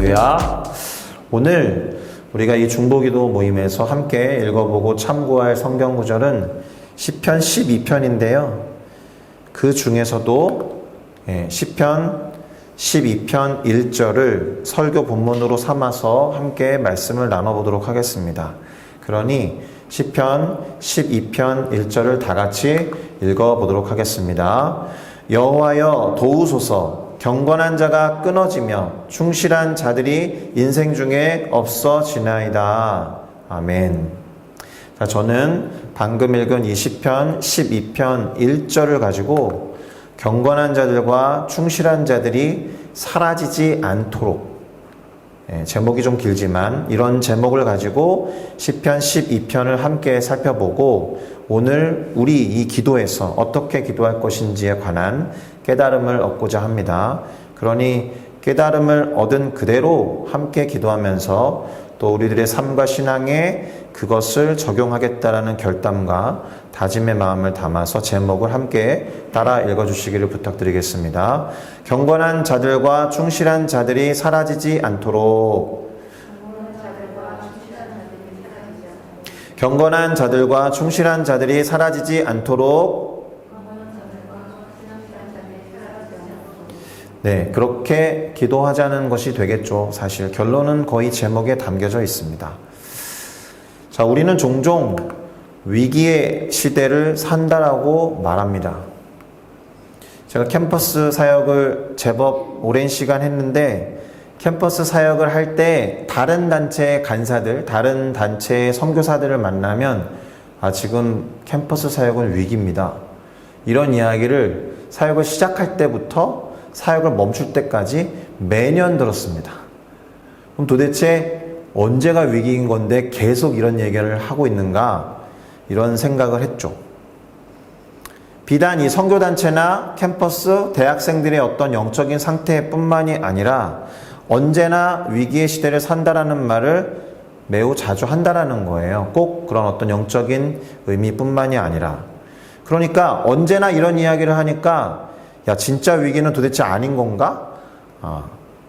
할렐루야. 오늘 우리가 이 중보기도 모임에서 함께 읽어보고 참고할 성경 구절은 시편 12편인데요. 그 중에서도 시편 12편 1절을 설교 본문으로 삼아서 함께 말씀을 나눠보도록 하겠습니다. 그러니 시편 12편 1절을 다 같이 읽어보도록 하겠습니다. 여호와여 도우소서. 경건한 자가 끊어지며 충실한 자들이 인생 중에 없어지나이다. 아멘. 자, 저는 방금 읽은 이 시편 12편 1절을 가지고 경건한 자들과 충실한 자들이 사라지지 않도록, 제목이 좀 길지만 이런 제목을 가지고 시편 12편을 함께 살펴보고 오늘 우리 이 기도에서 어떻게 기도할 것인지에 관한 깨달음을 얻고자 합니다. 그러니 깨달음을 얻은 그대로 함께 기도하면서 또 우리들의 삶과 신앙에 그것을 적용하겠다라는 결단과 다짐의 마음을 담아서 제목을 함께 따라 읽어주시기를 부탁드리겠습니다. 경건한 자들과 충실한 자들이 사라지지 않도록. 경건한 자들과 충실한 자들이 사라지지 않도록. 네, 그렇게 기도하자는 것이 되겠죠. 사실 결론은 거의 제목에 담겨져 있습니다. 자, 우리는 종종 위기의 시대를 산다라고 말합니다. 제가 캠퍼스 사역을 제법 오랜 시간 했는데 캠퍼스 사역을 할 때 다른 단체의 간사들, 다른 단체의 선교사들을 만나면 지금 캠퍼스 사역은 위기입니다. 이런 이야기를 사역을 시작할 때부터 사역을 멈출 때까지 매년 들었습니다. 그럼 도대체 언제가 위기인 건데 계속 이런 얘기를 하고 있는가? 이런 생각을 했죠. 비단 이 선교단체나 캠퍼스, 대학생들의 어떤 영적인 상태뿐만이 아니라 언제나 위기의 시대를 산다라는 말을 매우 자주 한다라는 거예요. 꼭 그런 어떤 영적인 의미뿐만이 아니라. 그러니까 언제나 이런 이야기를 하니까 야, 진짜 위기는 도대체 아닌 건가?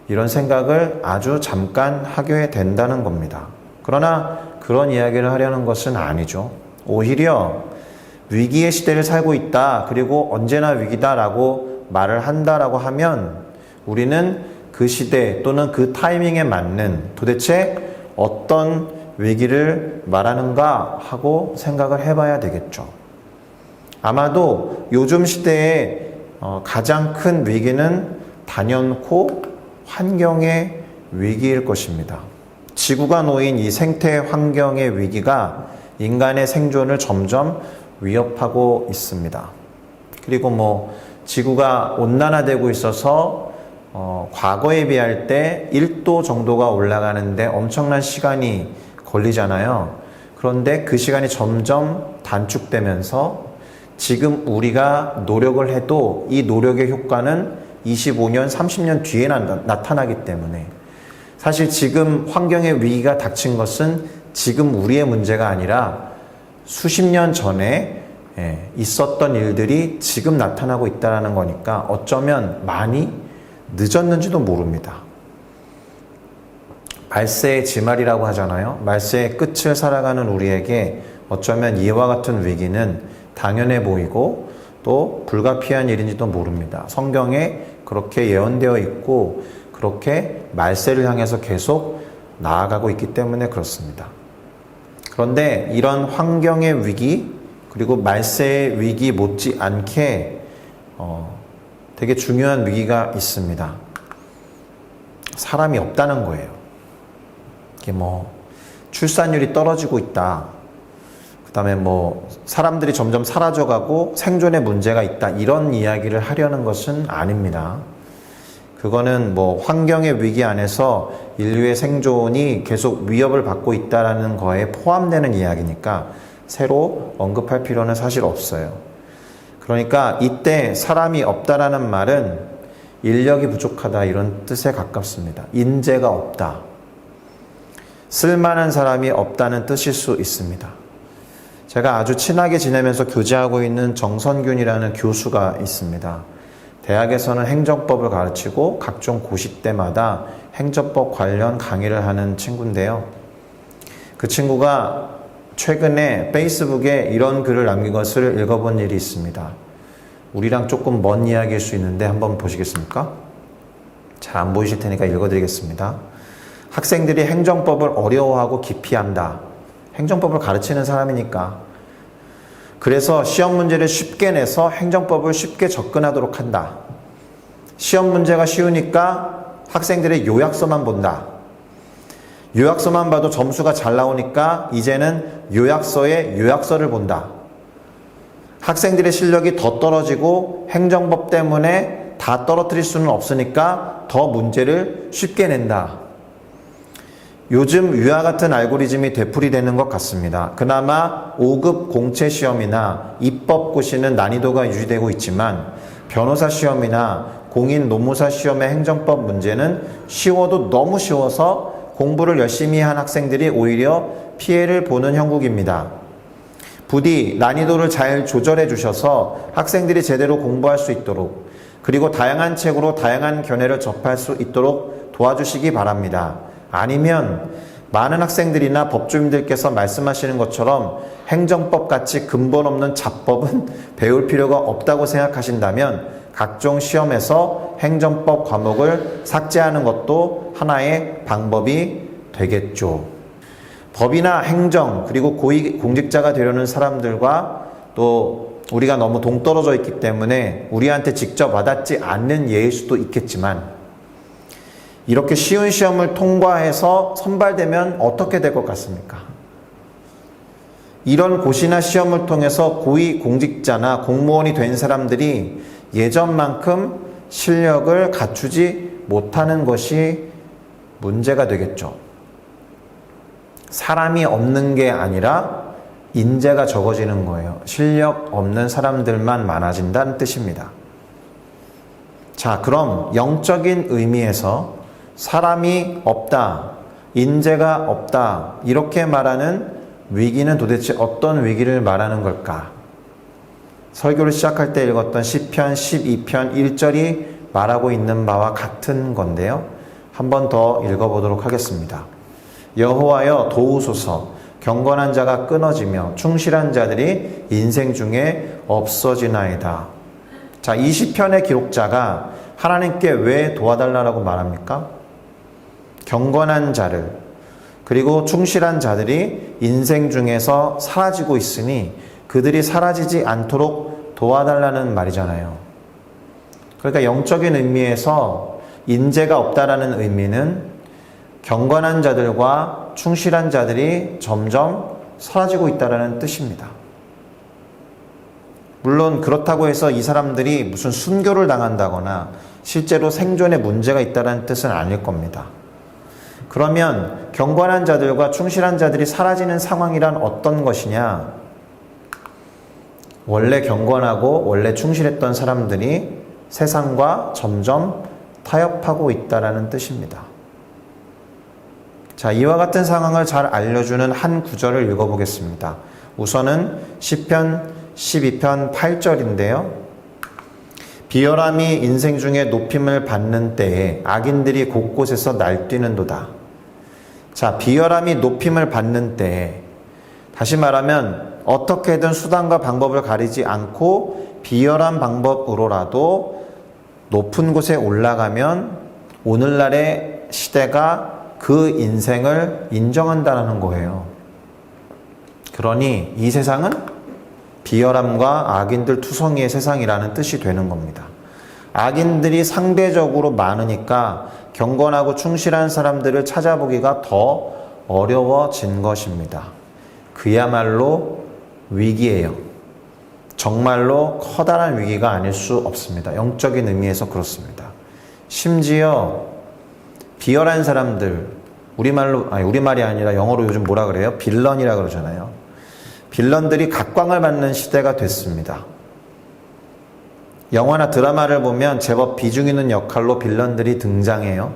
이런 생각을 아주 잠깐 하게 된다는 겁니다. 그러나 그런 이야기를 하려는 것은 아니죠. 오히려 위기의 시대를 살고 있다, 그리고 언제나 위기다라고 말을 한다라고 하면 우리는 그 시대 또는 그 타이밍에 맞는 도대체 어떤 위기를 말하는가 하고 생각을 해봐야 되겠죠. 아마도 요즘 시대에 가장 큰 위기는 단연코 환경의 위기일 것입니다. 지구가 놓인 이 생태 환경의 위기가 인간의 생존을 점점 위협하고 있습니다. 그리고 지구가 온난화되고 있어서 과거에 비할 때 1도 정도가 올라가는데 엄청난 시간이 걸리잖아요. 그런데 그 시간이 점점 단축되면서 지금 우리가 노력을 해도 이 노력의 효과는 25년, 30년 뒤에 나타나기 때문에 사실 지금 환경의 위기가 닥친 것은 지금 우리의 문제가 아니라 수십 년 전에 있었던 일들이 지금 나타나고 있다는 거니까 어쩌면 많이 늦었는지도 모릅니다. 말세의 지말이라고 하잖아요. 말세의 끝을 살아가는 우리에게 어쩌면 이와 같은 위기는 당연해 보이고 또 불가피한 일인지도 모릅니다. 성경에 그렇게 예언되어 있고 그렇게 말세를 향해서 계속 나아가고 있기 때문에 그렇습니다. 그런데 이런 환경의 위기 그리고 말세의 위기 못지않게 되게 중요한 위기가 있습니다. 사람이 없다는 거예요. 이게 출산율이 떨어지고 있다. 그 다음에 사람들이 점점 사라져가고 생존에 문제가 있다. 이런 이야기를 하려는 것은 아닙니다. 그거는 환경의 위기 안에서 인류의 생존이 계속 위협을 받고 있다는 거에 포함되는 이야기니까 새로 언급할 필요는 사실 없어요. 그러니까 이때 사람이 없다라는 말은 인력이 부족하다 이런 뜻에 가깝습니다. 인재가 없다. 쓸만한 사람이 없다는 뜻일 수 있습니다. 제가 아주 친하게 지내면서 교제하고 있는 정선균이라는 교수가 있습니다. 대학에서는 행정법을 가르치고 각종 고시 때마다 행정법 관련 강의를 하는 친구인데요. 그 친구가 최근에 페이스북에 이런 글을 남긴 것을 읽어본 일이 있습니다. 우리랑 조금 먼 이야기일 수 있는데 한번 보시겠습니까? 잘 안 보이실 테니까 읽어드리겠습니다. 학생들이 행정법을 어려워하고 기피한다. 행정법을 가르치는 사람이니까. 그래서 시험 문제를 쉽게 내서 행정법을 쉽게 접근하도록 한다. 시험 문제가 쉬우니까 학생들의 요약서만 본다. 요약서만 봐도 점수가 잘 나오니까 이제는 요약서의 요약서를 본다. 학생들의 실력이 더 떨어지고 행정법 때문에 다 떨어뜨릴 수는 없으니까 더 문제를 쉽게 낸다. 요즘 위와 같은 알고리즘이 되풀이되는 것 같습니다. 그나마 5급 공채 시험이나 입법고시는 난이도가 유지되고 있지만 변호사 시험이나 공인 노무사 시험의 행정법 문제는 쉬워도 너무 쉬워서 공부를 열심히 한 학생들이 오히려 피해를 보는 형국입니다. 부디 난이도를 잘 조절해 주셔서 학생들이 제대로 공부할 수 있도록, 그리고 다양한 책으로 다양한 견해를 접할 수 있도록 도와주시기 바랍니다. 아니면 많은 학생들이나 법조인들께서 말씀하시는 것처럼 행정법 같이 근본 없는 잡법은 배울 필요가 없다고 생각하신다면 각종 시험에서 행정법 과목을 삭제하는 것도 하나의 방법이 되겠죠. 법이나 행정, 그리고 고위공직자가 되려는 사람들과 또 우리가 너무 동떨어져 있기 때문에 우리한테 직접 와닿지 않는 예일 수도 있겠지만, 이렇게 쉬운 시험을 통과해서 선발되면 어떻게 될 것 같습니까? 이런 고시나 시험을 통해서 고위공직자나 공무원이 된 사람들이 예전만큼 실력을 갖추지 못하는 것이 문제가 되겠죠. 사람이 없는 게 아니라 인재가 적어지는 거예요. 실력 없는 사람들만 많아진다는 뜻입니다. 자, 그럼 영적인 의미에서 사람이 없다, 인재가 없다, 이렇게 말하는 위기는 도대체 어떤 위기를 말하는 걸까? 설교를 시작할 때 읽었던 시편 12편 1절이 말하고 있는 바와 같은 건데요. 한 번 더 읽어보도록 하겠습니다. 여호와여 도우소서, 경건한 자가 끊어지며 충실한 자들이 인생 중에 없어지나이다. 자, 이 시편의 기록자가 하나님께 왜 도와달라고 말합니까? 경건한 자를, 그리고 충실한 자들이 인생 중에서 사라지고 있으니 그들이 사라지지 않도록 도와달라는 말이잖아요. 그러니까 영적인 의미에서 인재가 없다라는 의미는 경건한 자들과 충실한 자들이 점점 사라지고 있다는 뜻입니다. 물론 그렇다고 해서 이 사람들이 무슨 순교를 당한다거나 실제로 생존에 문제가 있다는 뜻은 아닐 겁니다. 그러면 경건한 자들과 충실한 자들이 사라지는 상황이란 어떤 것이냐? 원래 경건하고 원래 충실했던 사람들이 세상과 점점 타협하고 있다는 뜻입니다. 자, 이와 같은 상황을 잘 알려주는 한 구절을 읽어보겠습니다. 우선은 시편 12편 8절인데요. 비열함이 인생 중에 높임을 받는 때에 악인들이 곳곳에서 날뛰는도다. 자, 비열함이 높임을 받는 때에, 다시 말하면 어떻게든 수단과 방법을 가리지 않고 비열한 방법으로라도 높은 곳에 올라가면 오늘날의 시대가 그 인생을 인정한다는 거예요. 그러니 이 세상은 비열함과 악인들 투성이의 세상이라는 뜻이 되는 겁니다. 악인들이 상대적으로 많으니까 경건하고 충실한 사람들을 찾아보기가 더 어려워진 것입니다. 그야말로 위기예요. 정말로 커다란 위기가 아닐 수 없습니다. 영적인 의미에서 그렇습니다. 심지어 비열한 사람들, 우리말이 아니라 영어로 요즘 뭐라 그래요? 빌런이라 그러잖아요. 빌런들이 각광을 받는 시대가 됐습니다. 영화나 드라마를 보면 제법 비중 있는 역할로 빌런들이 등장해요.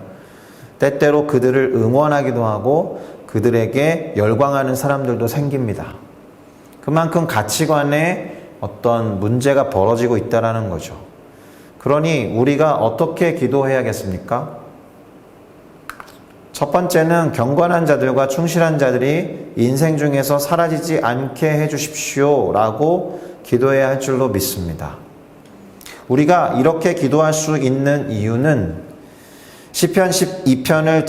때때로 그들을 응원하기도 하고 그들에게 열광하는 사람들도 생깁니다. 그만큼 가치관에 어떤 문제가 벌어지고 있다는 거죠. 그러니 우리가 어떻게 기도해야겠습니까? 첫 번째는 경건한 자들과 충실한 자들이 인생 중에서 사라지지 않게 해주십시오 라고 기도해야 할 줄로 믿습니다. 우리가 이렇게 기도할 수 있는 이유는 시편 12편을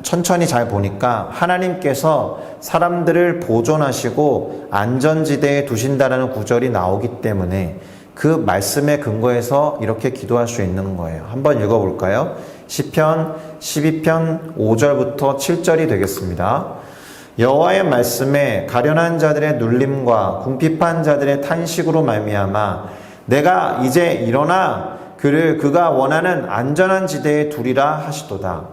천천히 잘 보니까 하나님께서 사람들을 보존하시고 안전지대에 두신다라는 구절이 나오기 때문에 그 말씀에 근거해서 이렇게 기도할 수 있는 거예요. 한번 읽어볼까요? 시편 12편 5절부터 7절이 되겠습니다. 여호와의 말씀에 가련한 자들의 눌림과 궁핍한 자들의 탄식으로 말미암아 내가 이제 일어나 그를 그가 원하는 안전한 지대에 두리라 하시도다.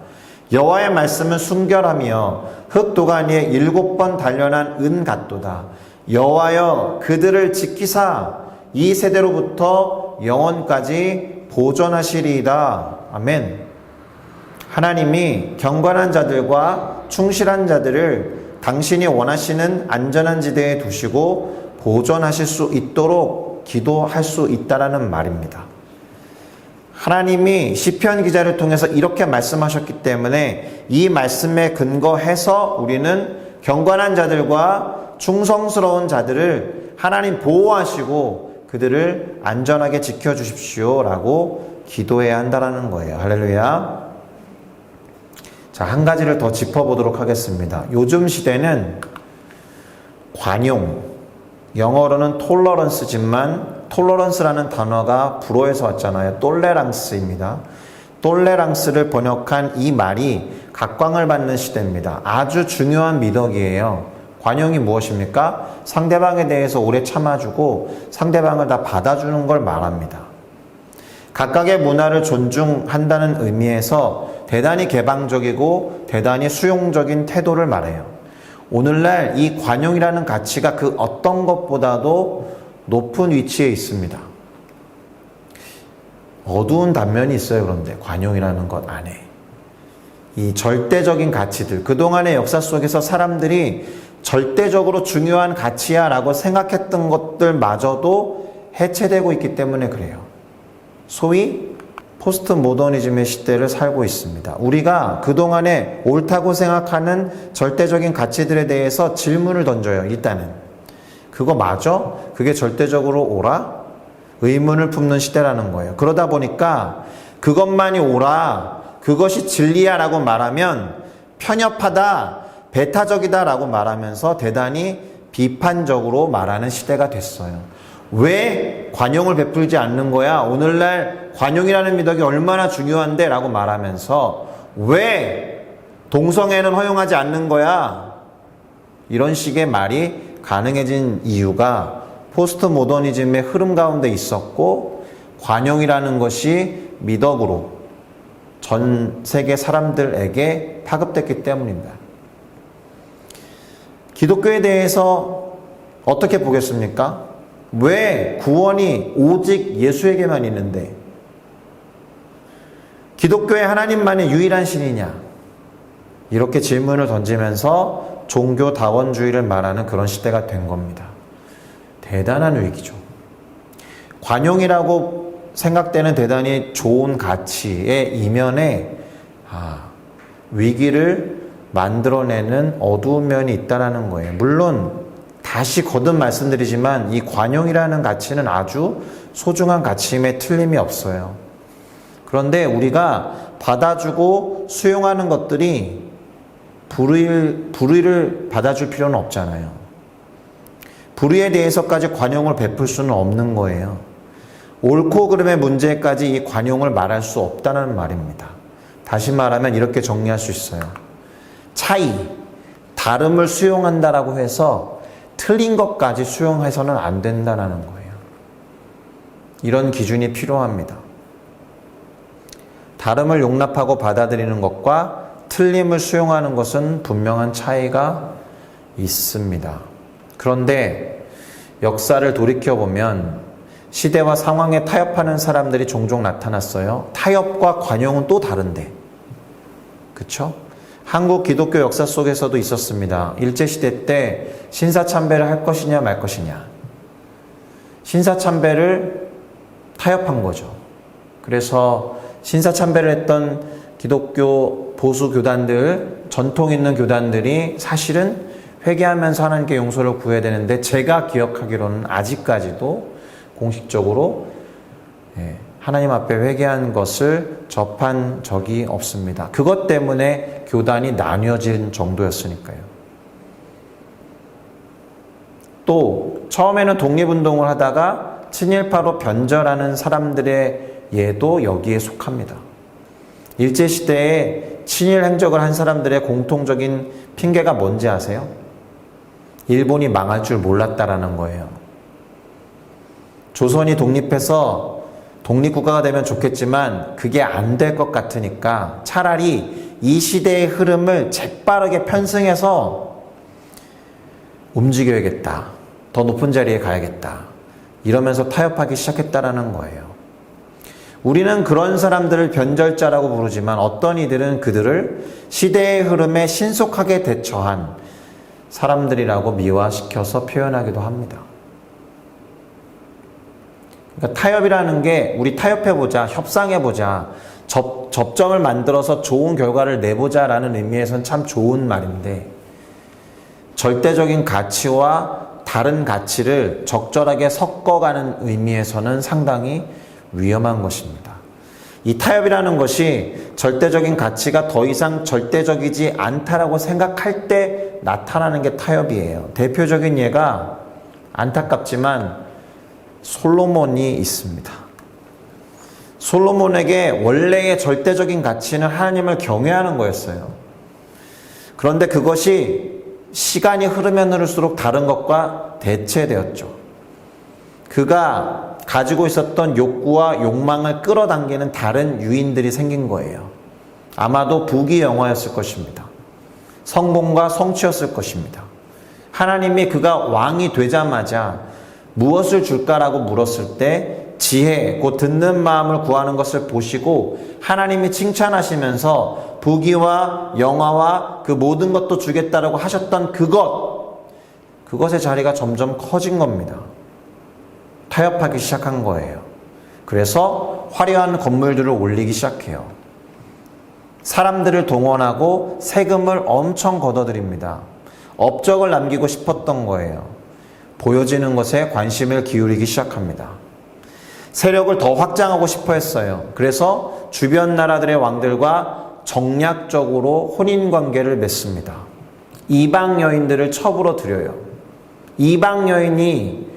여호와의 말씀은 순결하며 흙 도가니에 7번 단련한 은 같도다. 여호와여 그들을 지키사 이 세대로부터 영원까지 보존하시리이다. 아멘. 하나님이 경건한 자들과 충실한 자들을 당신이 원하시는 안전한 지대에 두시고 보존하실 수 있도록 기도할 수 있다라는 말입니다. 하나님이 시편 기자를 통해서 이렇게 말씀하셨기 때문에 이 말씀에 근거해서 우리는 경건한 자들과 충성스러운 자들을 하나님 보호하시고 그들을 안전하게 지켜주십시오 라고 기도해야 한다는 거예요. 할렐루야. 자, 한 가지를 더 짚어보도록 하겠습니다. 요즘 시대는 관용, 영어로는 톨러런스지만 톨러런스라는 단어가 불어에서 왔잖아요. 똘레랑스입니다. 똘레랑스를 번역한 이 말이 각광을 받는 시대입니다. 아주 중요한 미덕이에요. 관용이 무엇입니까? 상대방에 대해서 오래 참아주고 상대방을 다 받아주는 걸 말합니다. 각각의 문화를 존중한다는 의미에서 대단히 개방적이고 대단히 수용적인 태도를 말해요. 오늘날 이 관용이라는 가치가 그 어떤 것보다도 높은 위치에 있습니다. 어두운 단면이 있어요. 그런데 관용이라는 것 안에 이 절대적인 가치들, 그동안의 역사 속에서 사람들이 절대적으로 중요한 가치야 라고 생각했던 것들마저도 해체되고 있기 때문에 그래요. 소위 포스트 모더니즘의 시대를 살고 있습니다. 우리가 그동안에 옳다고 생각하는 절대적인 가치들에 대해서 질문을 던져요. 일단은 그거 맞아? 그게 절대적으로 옳아? 의문을 품는 시대라는 거예요. 그러다 보니까 그것만이 옳아, 그것이 진리야 라고 말하면 편협하다, 배타적이다 라고 말하면서 대단히 비판적으로 말하는 시대가 됐어요. 왜 관용을 베풀지 않는 거야? 오늘날 관용이라는 미덕이 얼마나 중요한데? 라고 말하면서 왜 동성애는 허용하지 않는 거야? 이런 식의 말이 가능해진 이유가 포스트 모더니즘의 흐름 가운데 있었고 관용이라는 것이 미덕으로 전 세계 사람들에게 파급됐기 때문입니다. 기독교에 대해서 어떻게 보겠습니까? 왜 구원이 오직 예수에게만 있는데 기독교의 하나님만이 유일한 신이냐? 이렇게 질문을 던지면서 종교다원주의를 말하는 그런 시대가 된 겁니다. 대단한 위기죠. 관용이라고 생각되는 대단히 좋은 가치의 이면에 위기를 만들어내는 어두운 면이 있다는 거예요. 물론 다시 거듭 말씀드리지만 이 관용이라는 가치는 아주 소중한 가치임에 틀림이 없어요. 그런데 우리가 받아주고 수용하는 것들이 불의를 받아줄 필요는 없잖아요. 불의에 대해서까지 관용을 베풀 수는 없는 거예요. 옳고 그름의 문제까지 이 관용을 말할 수 없다는 말입니다. 다시 말하면 이렇게 정리할 수 있어요. 차이, 다름을 수용한다라고 해서 틀린 것까지 수용해서는 안 된다는 거예요. 이런 기준이 필요합니다. 다름을 용납하고 받아들이는 것과 틀림을 수용하는 것은 분명한 차이가 있습니다. 그런데 역사를 돌이켜보면 시대와 상황에 타협하는 사람들이 종종 나타났어요. 타협과 관용은 또 다른데. 그쵸? 한국 기독교 역사 속에서도 있었습니다. 일제시대 때 신사참배를 할 것이냐 말 것이냐. 신사참배를 타협한 거죠. 그래서 신사참배를 했던 기독교 보수 교단들, 전통 있는 교단들이 사실은 회개하면서 하나님께 용서를 구해야 되는데, 제가 기억하기로는 아직까지도 공식적으로 하나님 앞에 회개한 것을 접한 적이 없습니다. 그것 때문에 교단이 나뉘어진 정도였으니까요. 또 처음에는 독립운동을 하다가 친일파로 변절하는 사람들의 예도 여기에 속합니다. 일제시대에 친일 행적을 한 사람들의 공통적인 핑계가 뭔지 아세요? 일본이 망할 줄 몰랐다라는 거예요. 조선이 독립해서 독립국가가 되면 좋겠지만 그게 안 될 것 같으니까 차라리 이 시대의 흐름을 재빠르게 편승해서 움직여야겠다. 더 높은 자리에 가야겠다. 이러면서 타협하기 시작했다라는 거예요. 우리는 그런 사람들을 변절자라고 부르지만 어떤 이들은 그들을 시대의 흐름에 신속하게 대처한 사람들이라고 미화시켜서 표현하기도 합니다. 그러니까 타협이라는 게 우리 타협해보자, 협상해보자, 접점을 만들어서 좋은 결과를 내보자라는 의미에서는 참 좋은 말인데, 절대적인 가치와 다른 가치를 적절하게 섞어가는 의미에서는 상당히 위험한 것입니다. 이 타협이라는 것이 절대적인 가치가 더 이상 절대적이지 않다라고 생각할 때 나타나는 게 타협이에요. 대표적인 예가 안타깝지만 솔로몬이 있습니다. 솔로몬에게 원래의 절대적인 가치는 하나님을 경외하는 거였어요. 그런데 그것이 시간이 흐르면 흐를수록 다른 것과 대체되었죠. 그가 가지고 있었던 욕구와 욕망을 끌어당기는 다른 유인들이 생긴 거예요. 아마도 부귀영화였을 것입니다. 성공과 성취였을 것입니다. 하나님이 그가 왕이 되자마자 무엇을 줄까라고 물었을 때 지혜, 곧 듣는 마음을 구하는 것을 보시고 하나님이 칭찬하시면서 부귀와 영화와 그 모든 것도 주겠다라고 하셨던 그것의 자리가 점점 커진 겁니다. 타협하기 시작한 거예요. 그래서 화려한 건물들을 올리기 시작해요. 사람들을 동원하고 세금을 엄청 걷어들입니다. 업적을 남기고 싶었던 거예요. 보여지는 것에 관심을 기울이기 시작합니다. 세력을 더 확장하고 싶어 했어요. 그래서 주변 나라들의 왕들과 정략적으로 혼인관계를 맺습니다. 이방 여인들을 첩으로 들여요. 이방 여인이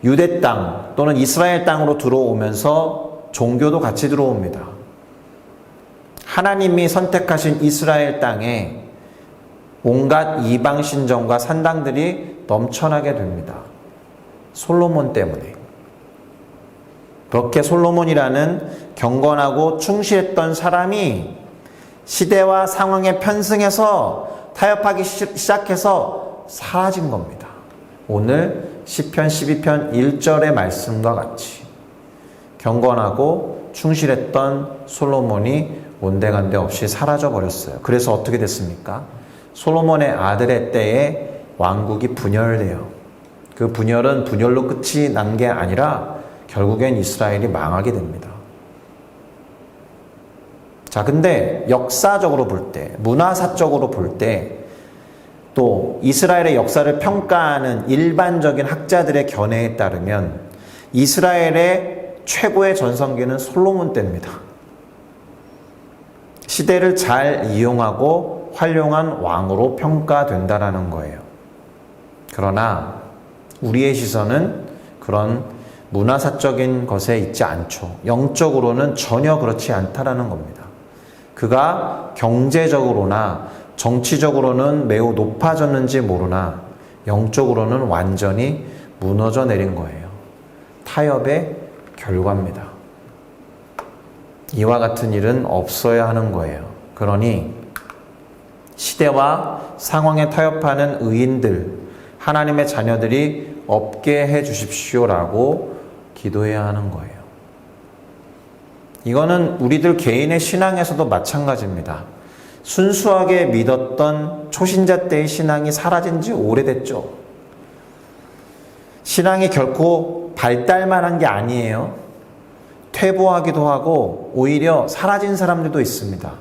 유대 땅 또는 이스라엘 땅으로 들어오면서 종교도 같이 들어옵니다. 하나님이 선택하신 이스라엘 땅에 온갖 이방 신정과 산당들이 넘쳐나게 됩니다. 솔로몬 때문에. 그렇게 솔로몬이라는 경건하고 충실했던 사람이 시대와 상황에 편승해서 타협하기 시작해서 사라진 겁니다. 오늘 시편 12편 1절의 말씀과 같이 경건하고 충실했던 솔로몬이 온데간데 없이 사라져 버렸어요. 그래서 어떻게 됐습니까? 솔로몬의 아들의 때에 왕국이 분열돼요. 그 분열은 분열로 끝이 난 게 아니라 결국엔 이스라엘이 망하게 됩니다. 자, 근데 역사적으로 볼 때, 문화사적으로 볼 때, 또 이스라엘의 역사를 평가하는 일반적인 학자들의 견해에 따르면 이스라엘의 최고의 전성기는 솔로몬 때입니다. 시대를 잘 이용하고 활용한 왕으로 평가된다라는 거예요. 그러나 우리의 시선은 그런 문화사적인 것에 있지 않죠. 영적으로는 전혀 그렇지 않다라는 겁니다. 그가 경제적으로나 정치적으로는 매우 높아졌는지 모르나 영적으로는 완전히 무너져 내린 거예요. 타협의 결과입니다. 이와 같은 일은 없어야 하는 거예요. 그러니 시대와 상황에 타협하는 의인들, 하나님의 자녀들이 없게 해 주십시오라고 기도해야 하는 거예요. 이거는 우리들 개인의 신앙에서도 마찬가지입니다. 순수하게 믿었던 초신자 때의 신앙이 사라진 지 오래됐죠. 신앙이 결코 발달만 한 게 아니에요. 퇴보하기도 하고 오히려 사라진 사람들도 있습니다.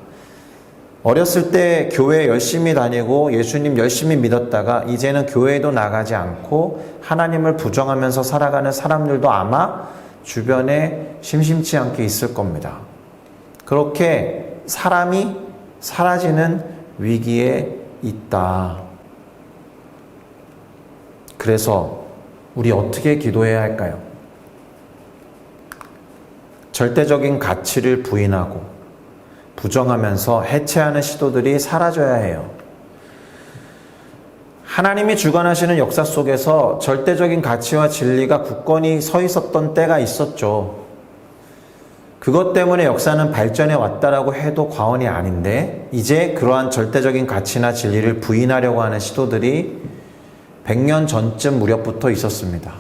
어렸을 때 교회 열심히 다니고 예수님 열심히 믿었다가 이제는 교회도 나가지 않고 하나님을 부정하면서 살아가는 사람들도 아마 주변에 심심치 않게 있을 겁니다. 그렇게 사람이 사라지는 위기에 있다. 그래서 우리 어떻게 기도해야 할까요? 절대적인 가치를 부인하고 부정하면서 해체하는 시도들이 사라져야 해요. 하나님이 주관하시는 역사 속에서 절대적인 가치와 진리가 굳건히 서 있었던 때가 있었죠. 그것 때문에 역사는 발전해 왔다라고 해도 과언이 아닌데 이제 그러한 절대적인 가치나 진리를 부인하려고 하는 시도들이 100년 전쯤 무렵부터 있었습니다.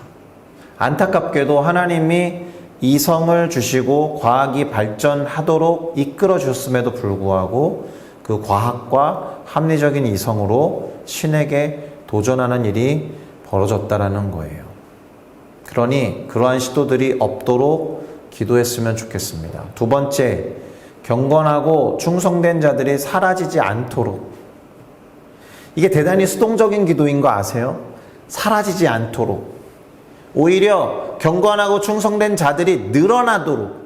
안타깝게도 하나님이 이성을 주시고 과학이 발전하도록 이끌어 주셨음에도 불구하고 그 과학과 합리적인 이성으로 신에게 도전하는 일이 벌어졌다라는 거예요. 그러니 그러한 시도들이 없도록 기도했으면 좋겠습니다. 두 번째, 경건하고 충성된 자들이 사라지지 않도록. 이게 대단히 수동적인 기도인 거 아세요? 사라지지 않도록. 오히려 경건하고 충성된 자들이 늘어나도록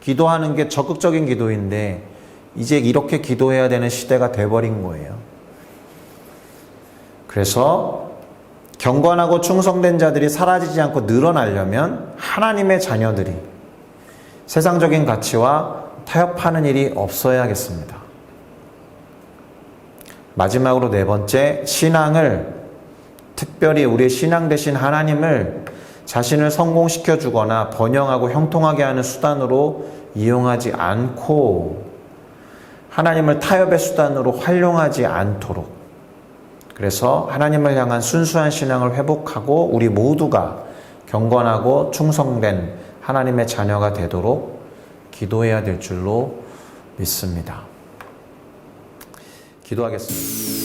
기도하는 게 적극적인 기도인데 이제 이렇게 기도해야 되는 시대가 돼버린 거예요. 그래서 경건하고 충성된 자들이 사라지지 않고 늘어나려면 하나님의 자녀들이 세상적인 가치와 타협하는 일이 없어야겠습니다. 마지막으로 네 번째, 신앙을, 특별히 우리의 신앙 대신 하나님을 자신을 성공시켜 주거나 번영하고 형통하게 하는 수단으로 이용하지 않고 하나님을 타협의 수단으로 활용하지 않도록, 그래서 하나님을 향한 순수한 신앙을 회복하고 우리 모두가 경건하고 충성된 하나님의 자녀가 되도록 기도해야 될 줄로 믿습니다. 기도하겠습니다.